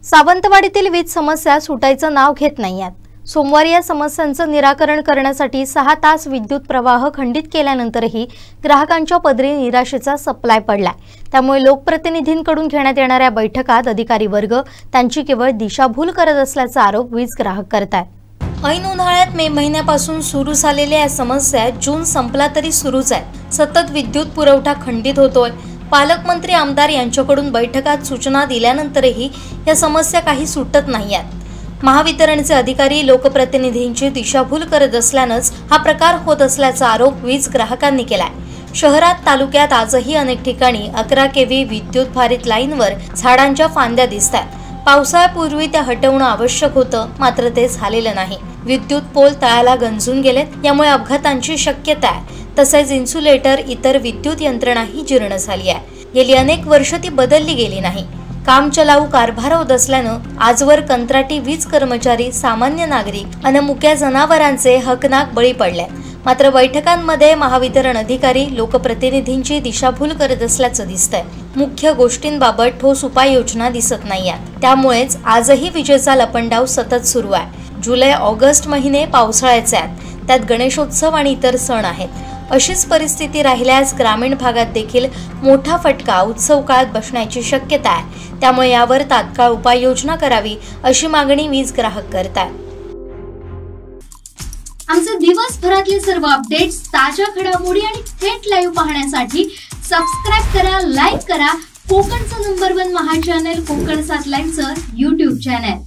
सावंतवाडीतील वीज समस्या सुटायचं नाव घेत नाहीयेत। सोमवारी या समस्यांचं निराकरण करण्यासाठी 6 तास विद्युत प्रवाह खंडित केल्यानंतरही ग्राहकांच्या पदरी निराशेचा सप्लाय पडलाय। त्यामुळे लोकप्रतिनिधींकडून घेण्यात येणाऱ्या बैठकात अधिकारी वर्ग त्यांची केवळ दिशाभूल करत असल्याचा आरोप वीज ग्राहक करतायत। ऐन उन्हाळ्यात मे महिन्यापासून सुरू झालेल्या या समस्या जून संपला तरी सुरूच आहेत। सतत विद्युत पुरवठा खंडित होतोय। पालकमंत्री आमदार यांच्याकडून बैठकात सूचना दिल्यानंतरही या समस्या काही सुटत नाहीयेत। महावितरणचे अधिकारी लोकप्रतिनिधींची दिशाभूल करत असल्यानंच हा प्रकार होत असल्याचा आरोप वीज ग्राहकांनी केलाय। शहरात तालुक्यात आजही अनेक ठिकाणी 11 केव्ही विद्युत भारित लाईनवर झाडांच्या फांद्या दिसतात। पावसाळ्यापूर्वी त्या हटवणं आवश्यक होतं, मात्र ते झालेलं नाही। विद्युत पोल तळाला गंजून गेलेत, यामुळे अपघातांची शक्यता आहे। तसेच इन्सुलेटर इतर विद्युत यंत्रणाही जीर्ण झाली आहे। गेली अनेक वर्ष ती बदलली गेली नाही। काम चलाऊ कारभार होत असल्यानं आजवर कंत्राटी वीज कर्मचारी, सामान्य नागरिक आणि मुक्या जनावरांचे हकनाक बळी पडले। मात्र बैठकांमध्ये महावितरण अधिकारी लोकप्रतिनिधींची दिशाभूल करत असल्याचं दिसतंय। मुख्य गोष्टींबाबत ठोस उपाययोजना दिसत नाहीयेत। त्यामुळेच आजही विजेचा लपंडाव सतत सुरू आहे। जुलै ऑगस्ट महिने पावसाळ्याचे आहेत, त्यात गणेशोत्सव आणि इतर सण आहेत। अशीच परिस्थिती राहिल्यास ग्रामीण भागात देखील मोठा फटका उत्सव काळात बसण्याची शक्यता आहे। त्यामुळे यावर तात्काळ उपाययोजना करावी अशी मागणी वीज ग्राहक करतात। आमचे दिवसभरातले सर्व अपडेट्स, ताज्या घडामोडी आणि थेट लाईव्ह पाहण्यासाठी सबस्क्राइब करा, लाईक करा कोकणचं नंबर 1 महा चॅनल कोकण 7 लाईव्हचं YouTube चॅनल।